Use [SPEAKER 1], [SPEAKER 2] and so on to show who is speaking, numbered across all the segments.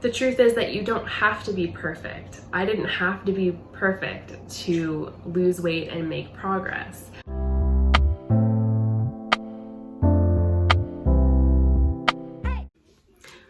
[SPEAKER 1] The truth is that you don't have to be perfect. I didn't have to be perfect to lose weight and make progress.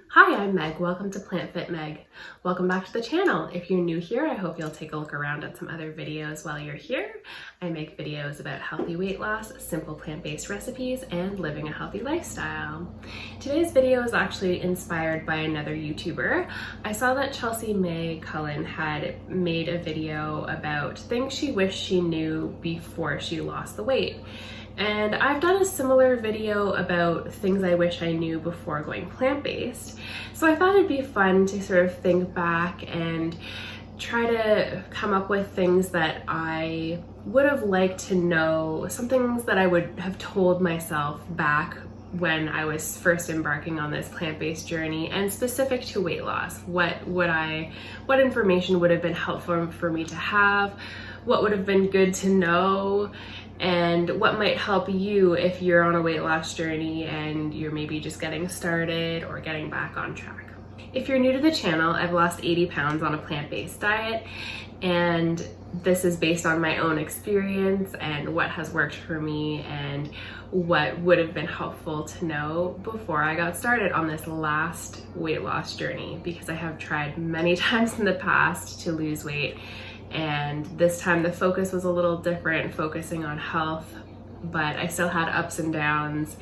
[SPEAKER 1] Hi, I'm Meg. Welcome to Plant Fit Meg. Welcome back to the channel. If you're new here, I hope you'll take a look around at some other videos while you're here. I make videos about healthy weight loss, simple plant-based recipes, and living a healthy lifestyle. Today's video is actually inspired by another YouTuber. I saw that Chelsea May Cullen had made a video about things she wished she knew before she lost the weight. And I've done a similar video about things I wish I knew before going plant-based. So I thought it'd be fun to sort of think back and try to come up with things that I would have liked to know, some things that I would have told myself back when I was first embarking on this plant-based journey, and specific to weight loss. What information would have been helpful for me to have? What would have been good to know? And what might help you if you're on a weight loss journey and you're maybe just getting started or getting back on track. If you're new to the channel, I've lost 80 pounds on a plant-based diet, and this is based on my own experience and what has worked for me and what would have been helpful to know before I got started on this last weight loss journey, because I have tried many times in the past to lose weight. And this time the focus was a little different, focusing on health, but I still had ups and downs,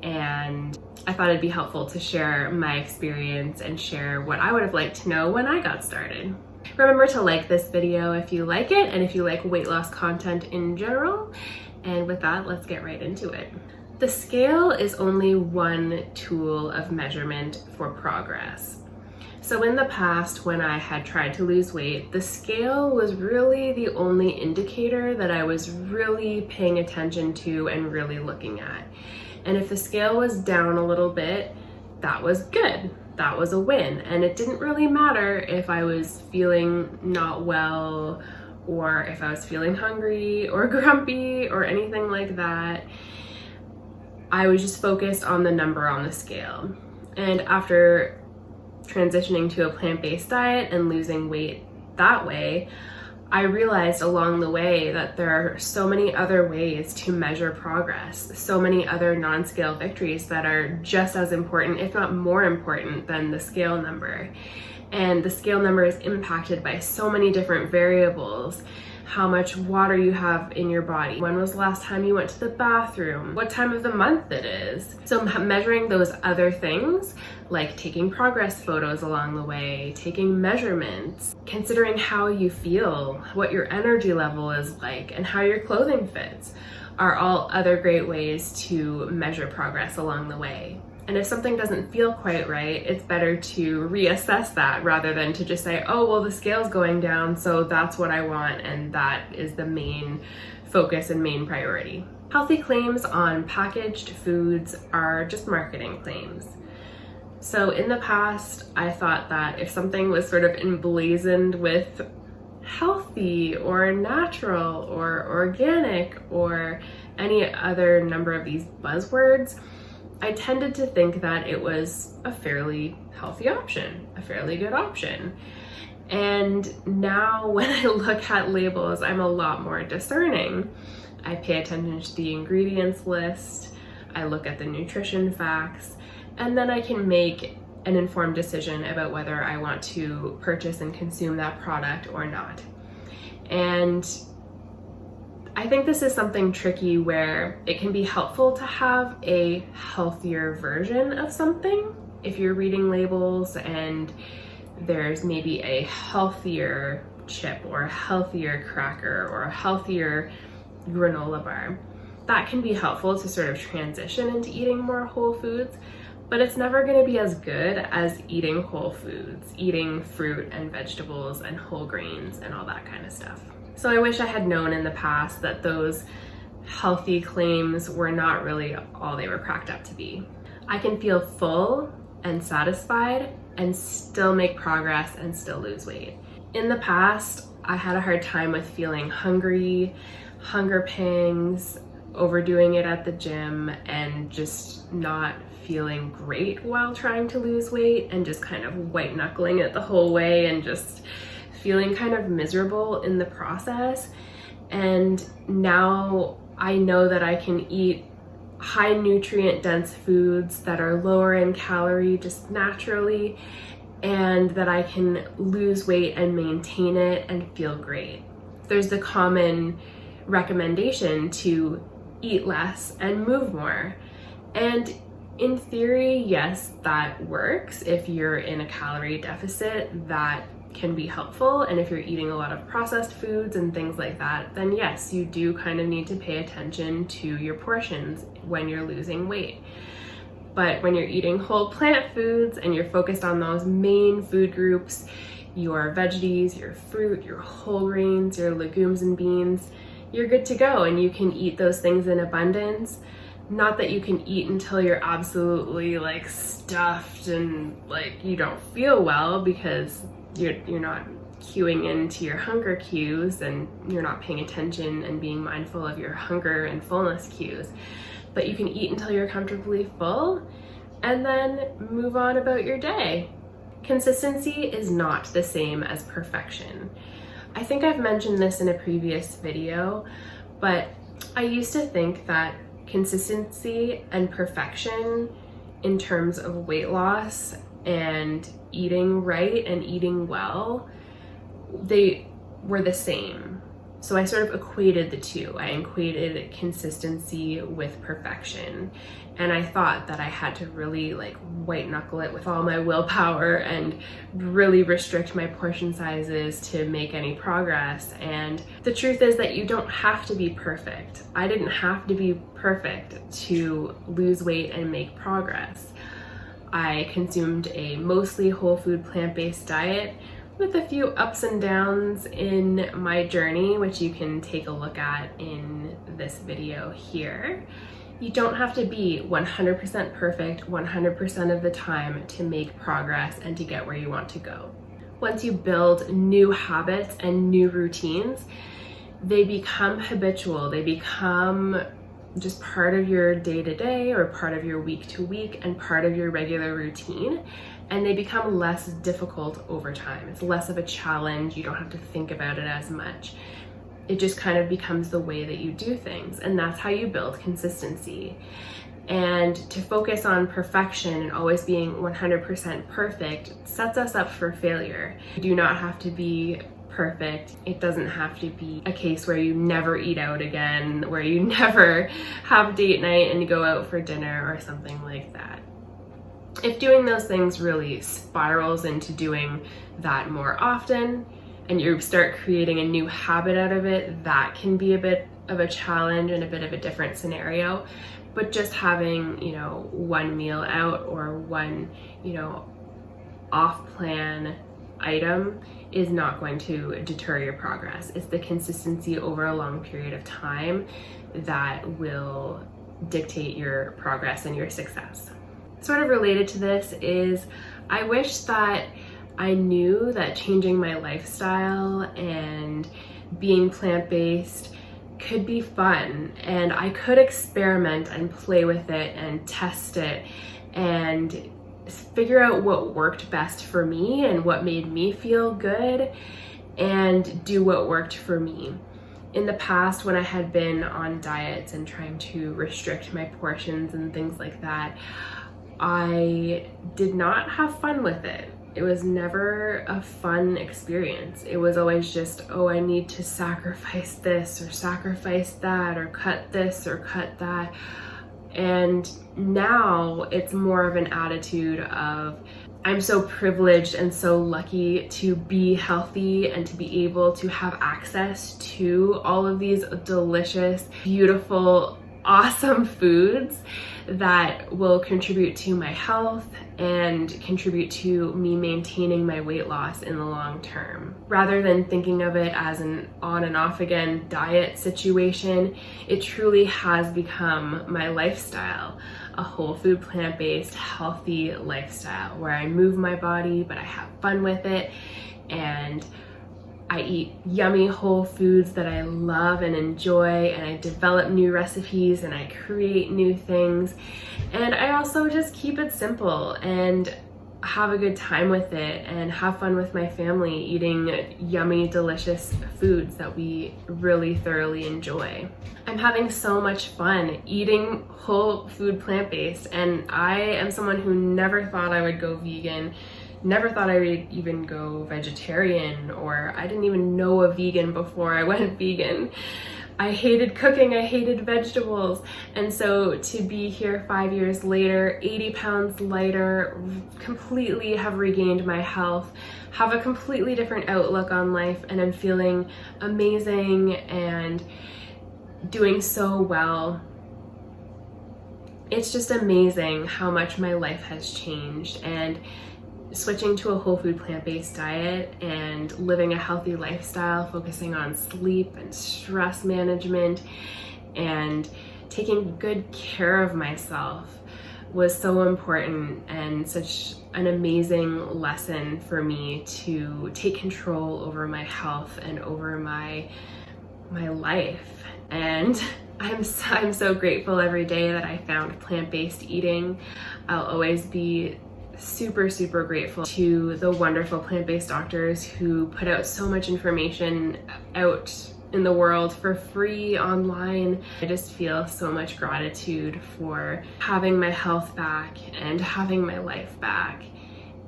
[SPEAKER 1] and I thought it'd be helpful to share my experience and share what I would have liked to know when I got started. Remember to like this video if you like it, and if you like weight loss content in general. And with that, let's get right into it. The scale is only one tool of measurement for progress. So in the past, when I had tried to lose weight, the scale was really the only indicator that I was really paying attention to and really looking at. And if the scale was down a little bit, that was good. That was a win. And it didn't really matter if I was feeling not well, or if I was feeling hungry or grumpy or anything like that. I was just focused on the number on the scale. And after transitioning to a plant-based diet and losing weight that way, I realized along the way that there are so many other ways to measure progress, so many other non-scale victories that are just as important, if not more important, than the scale number. And the scale number is impacted by so many different variables. How much water you have in your body, when was the last time you went to the bathroom, what time of the month it is. So measuring those other things, like taking progress photos along the way, taking measurements, considering how you feel, what your energy level is like, and how your clothing fits, are all other great ways to measure progress along the way. And if something doesn't feel quite right, it's better to reassess that rather than to just say, oh, well, the scale's going down, so that's what I want, and that is the main focus and main priority. Healthy claims on packaged foods are just marketing claims. So in the past, I thought that if something was sort of emblazoned with healthy or natural or organic or any other number of these buzzwords, I tended to think that it was a fairly healthy option, a fairly good option. And now when I look at labels, I'm a lot more discerning. I pay attention to the ingredients list, I look at the nutrition facts, and then I can make an informed decision about whether I want to purchase and consume that product or not. And I think this is something tricky where it can be helpful to have a healthier version of something. If you're reading labels and there's maybe a healthier chip or a healthier cracker or a healthier granola bar, that can be helpful to sort of transition into eating more whole foods, but it's never going to be as good as eating whole foods, eating fruit and vegetables and whole grains and all that kind of stuff. So I wish I had known in the past that those healthy claims were not really all they were cracked up to be. I can feel full and satisfied and still make progress and still lose weight. In the past, I had a hard time with feeling hungry, hunger pangs, overdoing it at the gym and just not feeling great while trying to lose weight and just kind of white knuckling it the whole way and just feeling kind of miserable in the process. And now I know that I can eat high nutrient dense foods that are lower in calorie just naturally, and that I can lose weight and maintain it and feel great. There's the common recommendation to eat less and move more. And in theory, yes, that works. If you're in a calorie deficit, that can be helpful. And if you're eating a lot of processed foods and things like that, then yes, you do kind of need to pay attention to your portions when you're losing weight. But when you're eating whole plant foods and you're focused on those main food groups, your veggies, your fruit, your whole grains, your legumes and beans, you're good to go, and you can eat those things in abundance. Not that you can eat until you're absolutely like stuffed and like you don't feel well, because you're not cueing into your hunger cues and you're not paying attention and being mindful of your hunger and fullness cues. But you can eat until you're comfortably full and then move on about your day. Consistency is not the same as perfection. I think I've mentioned this in a previous video, but I used to think that consistency and perfection in terms of weight loss and eating right and eating well, they were the same. So I sort of equated the two. I equated consistency with perfection. And I thought that I had to really like white knuckle it with all my willpower and really restrict my portion sizes to make any progress. And the truth is that you don't have to be perfect. I didn't have to be perfect to lose weight and make progress. I consumed a mostly whole food plant-based diet with a few ups and downs in my journey, which you can take a look at in this video here. You don't have to be 100% perfect 100% of the time to make progress and to get where you want to go. Once you build new habits and new routines, they become habitual. They become just part of your day-to-day or part of your week-to-week and part of your regular routine. And they become less difficult over time. It's less of a challenge. You don't have to think about it as much. It just kind of becomes the way that you do things. And that's how you build consistency. And to focus on perfection and always being 100% perfect sets us up for failure. You do not have to be perfect. It doesn't have to be a case where you never eat out again, where you never have date night and you go out for dinner or something like that. If doing those things really spirals into doing that more often and you start creating a new habit out of it, that can be a bit of a challenge and a bit of a different scenario. But just having, one meal out or one, off-plan item is not going to deter your progress. It's the consistency over a long period of time that will dictate your progress and your success. Sort of related to this is I wish that I knew that changing my lifestyle and being plant-based could be fun, and I could experiment and play with it and test it and figure out what worked best for me and what made me feel good and do what worked for me. In the past, when I had been on diets and trying to restrict my portions and things like that, I did not have fun with it. It was never a fun experience. It was always just, oh, I need to sacrifice this or sacrifice that or cut this or cut that. And now it's more of an attitude of, I'm so privileged and so lucky to be healthy and to be able to have access to all of these delicious, beautiful, awesome foods that will contribute to my health and contribute to me maintaining my weight loss in the long term. Rather than thinking of it as an on and off again diet situation, it truly has become my lifestyle, a whole food, plant-based, healthy lifestyle where I move my body, but I have fun with it, and I eat yummy whole foods that I love and enjoy, and I develop new recipes and I create new things. And I also just keep it simple and have a good time with it and have fun with my family eating yummy, delicious foods that we really thoroughly enjoy. I'm having so much fun eating whole food plant-based, and I am someone who never thought I would go vegan, never thought I would even go vegetarian, or I didn't even know a vegan before I went vegan. I hated cooking, I hated vegetables, and so to be here 5 years later, 80 pounds lighter, completely have regained my health, have a completely different outlook on life, and I'm feeling amazing and doing so well. It's just amazing how much my life has changed, and switching to a whole food plant-based diet and living a healthy lifestyle, focusing on sleep and stress management and taking good care of myself was so important and such an amazing lesson for me to take control over my health and over my life. And I'm so grateful every day that I found plant-based eating. I'll always be super grateful to the wonderful plant-based doctors who put out so much information out in the world for free online. I just feel so much gratitude for having my health back and having my life back.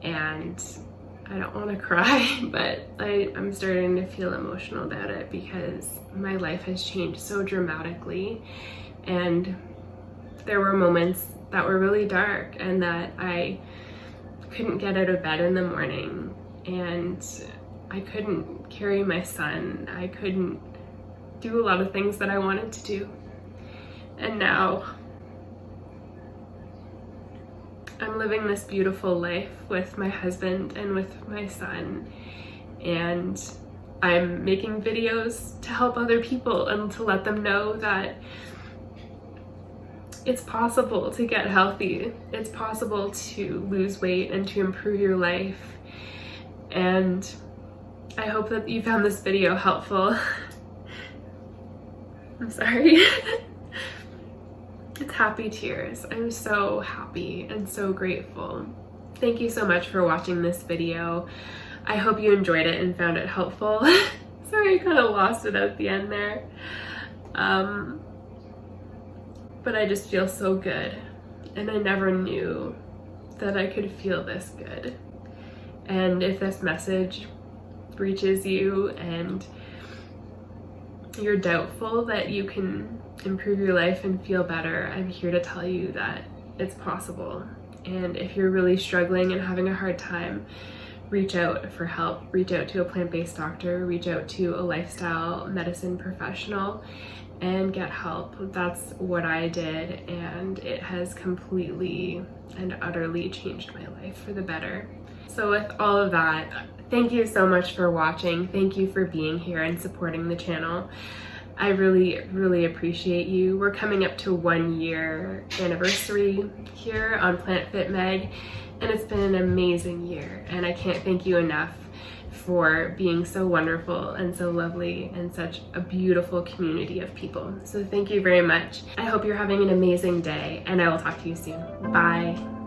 [SPEAKER 1] And I don't want to cry, but I'm starting to feel emotional about it because my life has changed so dramatically, and there were moments that were really dark and that I couldn't get out of bed in the morning, and I couldn't carry my son. I couldn't do a lot of things that I wanted to do. And now I'm living this beautiful life with my husband and with my son, and I'm making videos to help other people and to let them know that it's possible to get healthy. It's possible to lose weight and to improve your life. And I hope that you found this video helpful. I'm sorry. It's happy tears. I'm so happy and so grateful. Thank you so much for watching this video. I hope you enjoyed it and found it helpful. Sorry, I kind of lost it at the end there. But I just feel so good, and I never knew that I could feel this good. And if this message reaches you and you're doubtful that you can improve your life and feel better, I'm here to tell you that it's possible. And if you're really struggling and having a hard time, reach out for help. Reach out to a plant-based doctor, reach out to a lifestyle medicine professional, and get help. That's what I did, and it has completely and utterly changed my life for the better. So with all of that, thank you so much for watching. Thank you for being here and supporting the channel. I really appreciate you. We're coming up to 1 year anniversary here on Plant Fit Meg, and it's been an amazing year, and I can't thank you enough for being so wonderful and so lovely and such a beautiful community of people. So thank you very much. I hope you're having an amazing day, and I will talk to you soon. Bye.